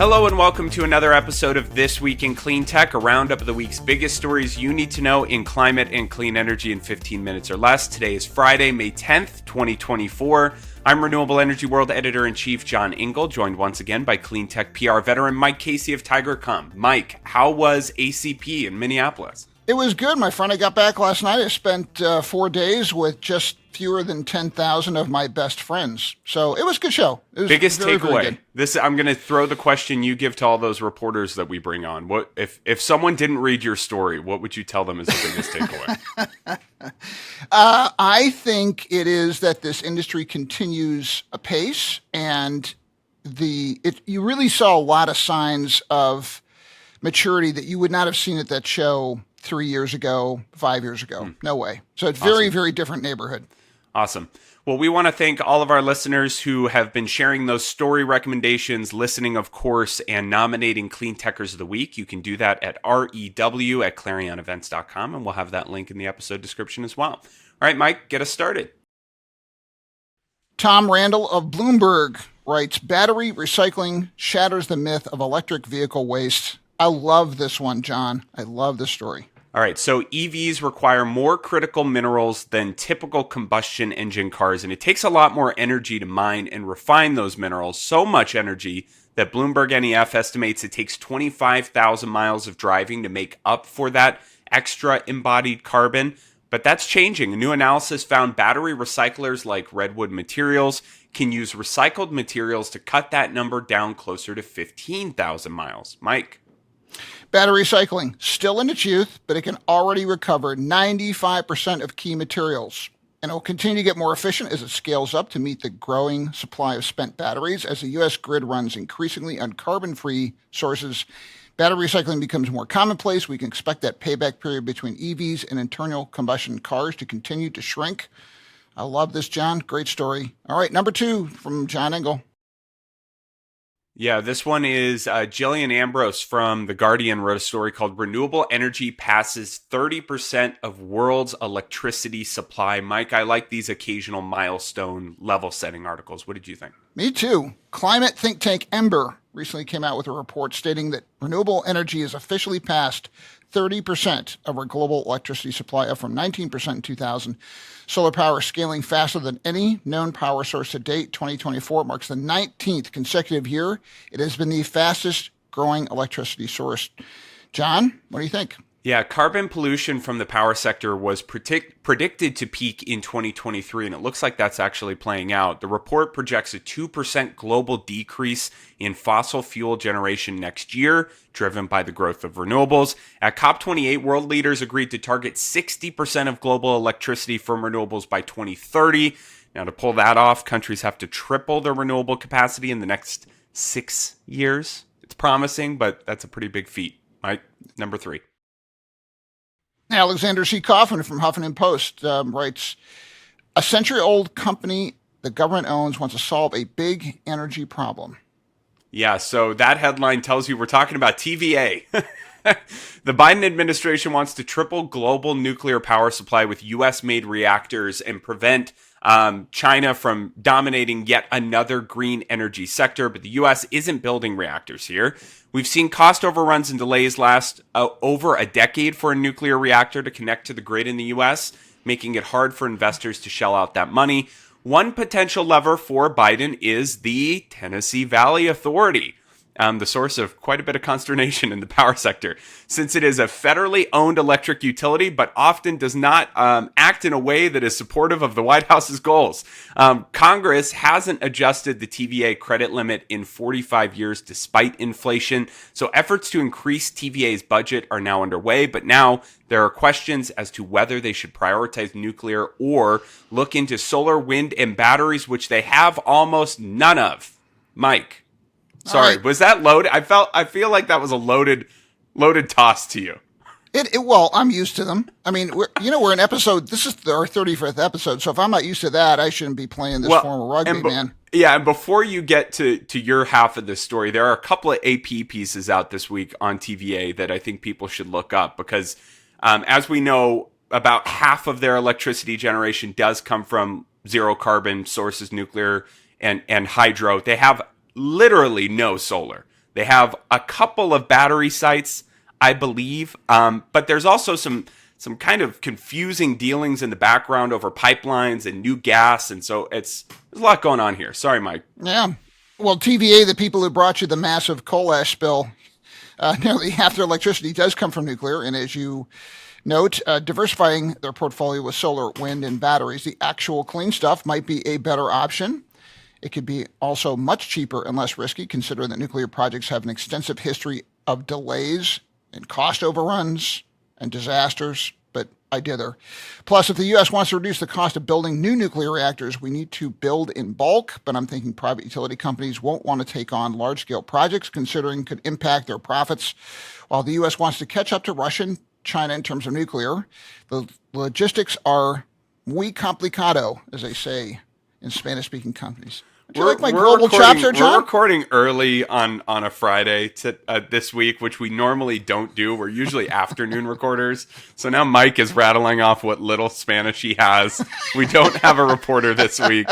Hello and welcome to another episode of This Week in Cleantech, a roundup of the week's biggest stories you need to know in climate and clean energy in 15 minutes or less. Today is Friday, May 10th, 2024. I'm Renewable Energy World Editor-in-Chief John Engel, joined once again by Cleantech PR veteran Mike Casey of TigerCom. Mike, how was ACP in Minneapolis? It was good, my friend. I got back last night. I spent 4 days with just fewer than 10,000 of my best friends. So it was a good show. It was biggest very, takeaway. very This I'm going to throw the question you give to all those reporters that we bring on. What if someone didn't read your story, what would you tell them is the biggest takeaway? I think it is that this industry continues apace, and you really saw a lot of signs of maturity that you would not have seen at that show 3 years ago, 5 years ago. No way. So it's very, very different neighborhood. Awesome. Well, we want to thank all of our listeners who have been sharing those story recommendations, listening, of course, and nominating Cleantechers of the Week. You can do that at rew@clarionevents.com, and we'll have that link in the episode description as well. All right, Mike, get us started. Tom Randall of Bloomberg writes, battery recycling shatters the myth of electric vehicle waste. I love this one, John. I love this story. All right, so EVs require more critical minerals than typical combustion engine cars, and it takes a lot more energy to mine and refine those minerals, so much energy that Bloomberg NEF estimates it takes 25,000 miles of driving to make up for that extra embodied carbon. But that's changing. A new analysis found battery recyclers like Redwood Materials can use recycled materials to cut that number down closer to 15,000 miles. Mike? Battery recycling, still in its youth, but it can already recover 95% of key materials. And it will continue to get more efficient as it scales up to meet the growing supply of spent batteries. As the U.S. grid runs increasingly on carbon-free sources, battery recycling becomes more commonplace. We can expect that payback period between EVs and internal combustion cars to continue to shrink. I love this, John. Great story. All right, number 2 from John Engel. Yeah, this one is Jillian Ambrose from The Guardian wrote a story called Renewable Energy Passes 30% of World's Electricity Supply. Mike, I like these occasional milestone level-setting articles. What did you think? Me too. Climate think tank Ember recently came out with a report stating that renewable energy has officially passed 30% of our global electricity supply, up from 19% in 2000. Solar power is scaling faster than any known power source to date. 2024 marks the 19th consecutive year it has been the fastest growing electricity source. John, what do you think? Yeah, carbon pollution from the power sector was predicted to peak in 2023, and it looks like that's actually playing out. The report projects a 2% global decrease in fossil fuel generation next year, driven by the growth of renewables. At COP28, world leaders agreed to target 60% of global electricity from renewables by 2030. Now, to pull that off, countries have to triple their renewable capacity in the next 6 years. It's promising, but that's a pretty big feat. Right? Number 3. Alexander C. Kaufman from Huffington Post writes, a century-old company the government owns wants to solve a big energy problem. Yeah, so that headline tells you we're talking about TVA. The Biden administration wants to triple global nuclear power supply with U.S.-made reactors and prevent China from dominating yet another green energy sector, but the U.S. isn't building reactors here. We've seen cost overruns and delays last over a decade for a nuclear reactor to connect to the grid in the U.S., making it hard for investors to shell out that money. One potential lever for Biden is the Tennessee Valley Authority, the source of quite a bit of consternation in the power sector, since it is a federally owned electric utility, but often does not act in a way that is supportive of the White House's goals. Congress hasn't adjusted the TVA credit limit in 45 years despite inflation, so efforts to increase TVA's budget are now underway, but now there are questions as to whether they should prioritize nuclear or look into solar, wind, and batteries, which they have almost none of. Mike? Sorry, was that loaded? I feel like that was a loaded toss to you. Well, I'm used to them. I mean, we're in episode. This is our 35th episode. So if I'm not used to that, I shouldn't be playing this form of rugby, man. Yeah, and before you get to your half of this story, there are a couple of AP pieces out this week on TVA that I think people should look up because, as we know, about half of their electricity generation does come from zero carbon sources, nuclear and hydro. They have literally no solar. They have a couple of battery sites, I believe, but there's also some kind of confusing dealings in the background over pipelines and new gas, and so there's a lot going on here. Sorry, Mike. Yeah. Well, TVA, the people who brought you the massive coal ash spill, nearly half their electricity does come from nuclear, and as you note, diversifying their portfolio with solar, wind, and batteries, the actual clean stuff might be a better option. It could be also much cheaper and less risky, considering that nuclear projects have an extensive history of delays and cost overruns and disasters, but I dither. Plus, if the U.S. wants to reduce the cost of building new nuclear reactors, we need to build in bulk, but I'm thinking private utility companies won't want to take on large-scale projects, considering it could impact their profits. While the U.S. wants to catch up to Russia and China in terms of nuclear, the logistics are muy complicado, as they say in Spanish-speaking companies. Do you like my global chops there, John? We're recording early on a Friday this week, which we normally don't do. We're usually afternoon recorders. So now Mike is rattling off what little Spanish he has. We don't have a reporter this week.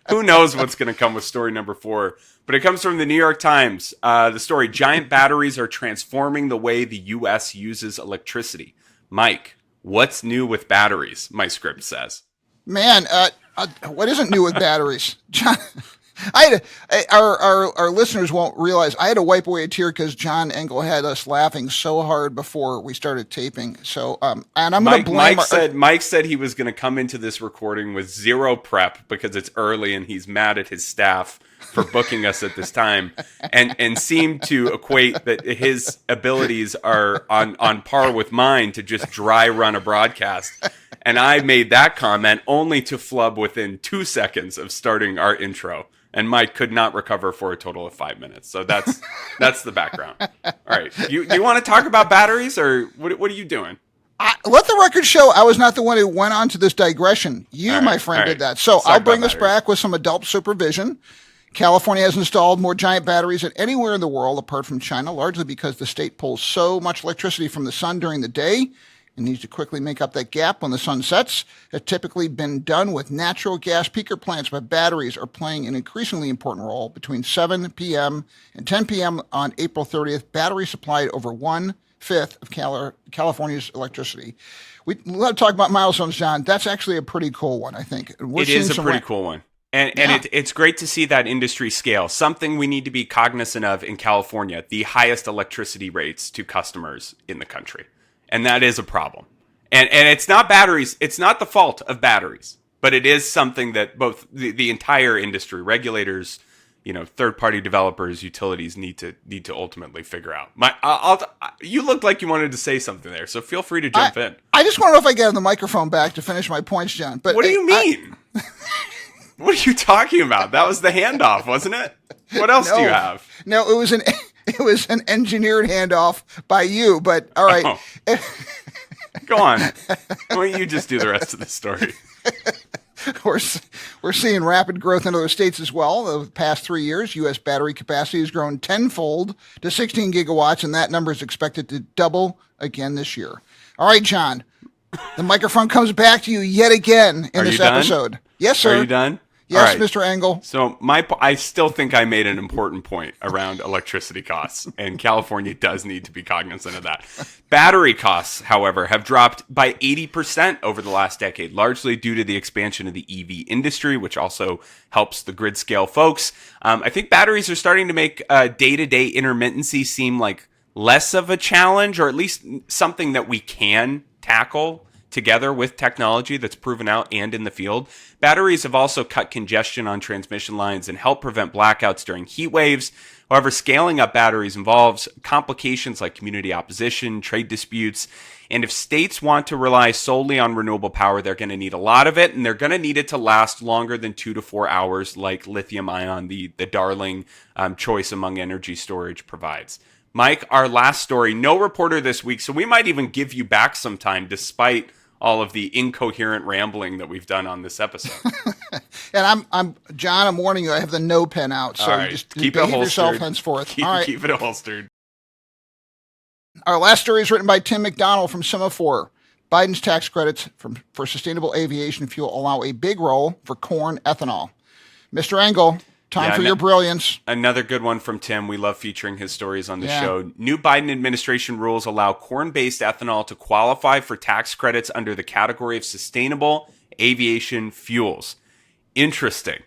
Who knows what's going to come with story number 4? But it comes from the New York Times. The story, giant batteries are transforming the way the U.S. uses electricity. Mike, what's new with batteries? My script says. Man, what isn't new with batteries? John, our listeners won't realize I had to wipe away a tear because John Engel had us laughing so hard before we started taping. So, and I'm going to blame Mike said he was going to come into this recording with zero prep because it's early and he's mad at his staff for booking us at this time, and seemed to equate that his abilities are on par with mine to just dry run a broadcast. And I made that comment only to flub within 2 seconds of starting our intro. And Mike could not recover for a total of 5 minutes. So that's the background. All right. Do you want to talk about batteries, or what are you doing? Let the record show I was not the one who went on to this digression. You, my friend, did that. So I'll bring this back with some adult supervision. California has installed more giant batteries than anywhere in the world apart from China, largely because the state pulls so much electricity from the sun during the day. It needs to quickly make up that gap when the sun sets. It's typically been done with natural gas peaker plants, but batteries are playing an increasingly important role. Between 7 p.m. and 10 p.m. on April 30th, batteries supplied over 1/5 of California's electricity. We love to talk about milestones, John. That's actually a pretty cool one, I think. It is a pretty cool one. And it's great to see that industry scale. Something we need to be cognizant of in California, the highest electricity rates to customers in the country. And that is a problem. And it's not batteries. It's not the fault of batteries. But it is something that both the entire industry, regulators, third-party developers, utilities need to ultimately figure out. You looked like you wanted to say something there, so feel free to jump in. I just want to know if I get the microphone back to finish my points, John. But what do you mean? What are you talking about? That was the handoff, wasn't it? What else do you have? No, it was an engineered handoff by you, but all right. Oh. Go on. Why don't you just do the rest of the story? We're seeing rapid growth in other states as well. Over the past 3 years, U.S. battery capacity has grown tenfold to 16 gigawatts, and that number is expected to double again this year. All right, John, the microphone comes back to you yet again in this episode. Yes, sir. Are you done? Yes, right. Mr. Engel. So I still think I made an important point around electricity costs, and California does need to be cognizant of that. Battery costs, however, have dropped by 80% over the last decade, largely due to the expansion of the EV industry, which also helps the grid scale folks. I think batteries are starting to make day-to-day intermittency seem like less of a challenge, or at least something that we can tackle together with technology that's proven out and in the field. Batteries have also cut congestion on transmission lines and help prevent blackouts during heat waves. However, scaling up batteries involves complications like community opposition, trade disputes, and if states want to rely solely on renewable power, they're going to need a lot of it, and they're going to need it to last longer than 2 to 4 hours, like lithium ion, the darling choice among energy storage, provides. Mike, our last story, no reporter this week, so we might even give you back some time despite all of the incoherent rambling that we've done on this episode. And I'm John, I'm warning you, I have the no pen out, so right, just keep behave it yourself henceforth. Keep it holstered. Our last story is written by Tim McDonald from Semafor. Biden's tax credits for sustainable aviation fuel allow a big role for corn ethanol. Mr. Engel, Time for your brilliance. Another good one from Tim. We love featuring his stories on the Yeah. show. New Biden administration rules allow corn-based ethanol to qualify for tax credits under the category of sustainable aviation fuels. Interesting.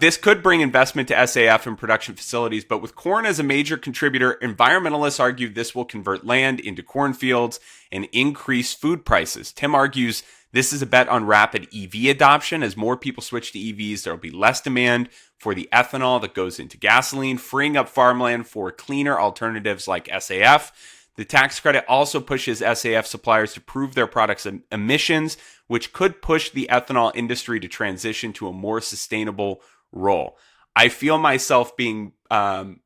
This could bring investment to SAF and production facilities, but with corn as a major contributor, environmentalists argue this will convert land into cornfields and increase food prices. Tim argues this is a bet on rapid EV adoption. As more people switch to EVs, there will be less demand for the ethanol that goes into gasoline, freeing up farmland for cleaner alternatives like SAF. The tax credit also pushes SAF suppliers to prove their products' emissions, which could push the ethanol industry to transition to a more sustainable role. I feel myself being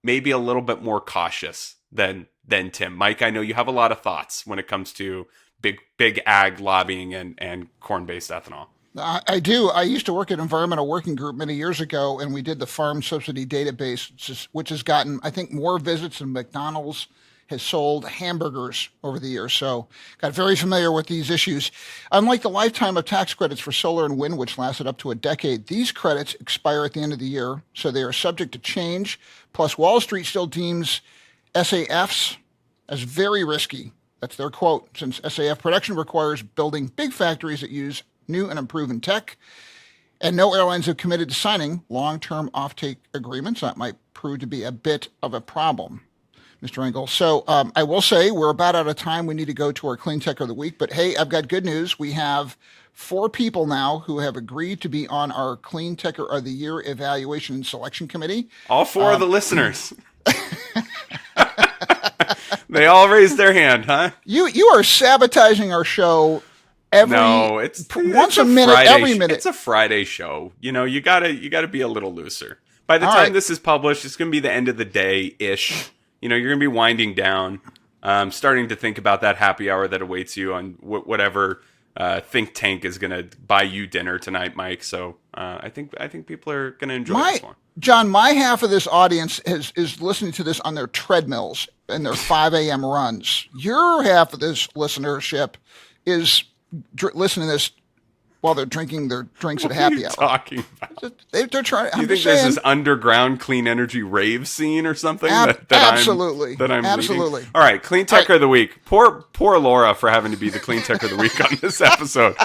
maybe a little bit more cautious than Tim. Mike, I know you have a lot of thoughts when it comes to big ag lobbying and corn-based ethanol. I do. I used to work at Environmental Working Group many years ago, and we did the farm subsidy database, which has gotten, I think, more visits than McDonald's has sold hamburgers over the years. So got very familiar with these issues. Unlike the lifetime of tax credits for solar and wind, which lasted up to a decade, these credits expire at the end of the year, so they are subject to change. Plus, Wall Street still deems SAFs as very risky. That's their quote, since SAF production requires building big factories that use new and improved tech, and no airlines have committed to signing long-term offtake agreements. That might prove to be a bit of a problem, Mr. Engel. So I will say we're about out of time. We need to go to our Cleantech of the Week. But hey, I've got good news. We have 4 people now who have agreed to be on our Cleantecher of the Year evaluation and selection committee. All 4 of the listeners. They all raised their hand, huh? You are sabotaging our show. Once a minute, every minute. It's a Friday show. You know, you gotta be a little looser. By the time this is published, it's gonna be the end of the day ish. You know, you're gonna be winding down, starting to think about that happy hour that awaits you on whatever think tank is gonna buy you dinner tonight, Mike. So I think people are gonna enjoy this one. John, my half of this audience is listening to this on their treadmills and their 5 a.m. runs. Your half of this listenership is listening to this while they're drinking their drinks at happy hour. Talking about? They're trying. Do you think there's this underground clean energy rave scene or something? Absolutely. I'm absolutely. Leading? All right, Cleantecher of the Week. Poor Lara for having to be the Cleantecher of the Week on this episode.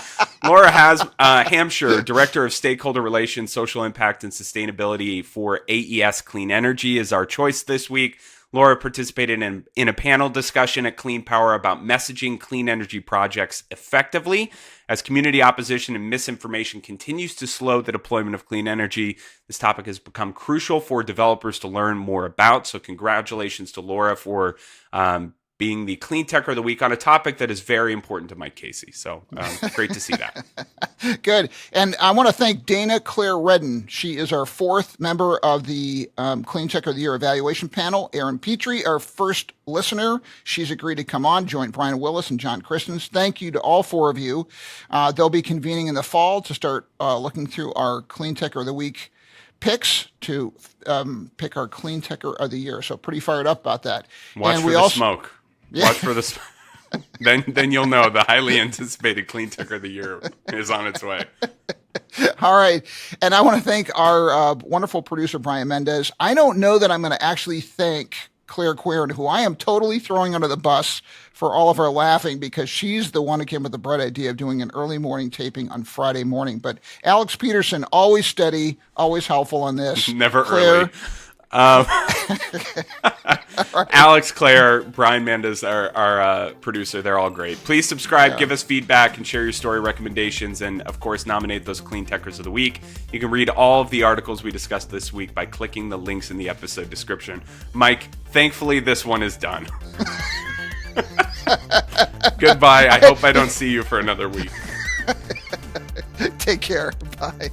Lara Hamsher, Director of Stakeholder Relations, Social Impact, and Sustainability for AES Clean Energy, is our choice this week. Lara participated in a panel discussion at Clean Power about messaging clean energy projects effectively. As community opposition and misinformation continues to slow the deployment of clean energy, this topic has become crucial for developers to learn more about. So congratulations to Lara for being the Cleantecher of the Week on a topic that is very important to Mike Casey. So great to see that. Good. And I want to thank Dana Claire Redden. She is our 4th member of the Cleantecher of the Year evaluation panel. Aaron Petrie, our first listener. She's agreed to come on, join Brian Willis and John Christens. Thank you to all 4 of you. They'll be convening in the fall to start looking through our Cleantecher of the Week picks to pick our Cleantecher of the Year. So pretty fired up about that. Watch for the smoke. Yeah. Watch for the smoke. Then you'll know the highly anticipated Cleantecher of the Year is on its way. All right. And I want to thank our wonderful producer, Brian Mendez. I don't know that I'm going to actually thank Claire Querin, who I am totally throwing under the bus for all of our laughing, because she's the one who came with the bright idea of doing an early morning taping on Friday morning. But Alex Peterson, always steady, always helpful on this. Never Claire, early. Alex, Claire, Brian Mendez, our producer, they're all great. Please subscribe, give us feedback, and share your story recommendations, and of course nominate those Cleantechers of the Week. You can read all of the articles we discussed this week by clicking the links in the episode description. Mike, thankfully this one is done. Goodbye. I hope I don't see you for another week. Take care. Bye.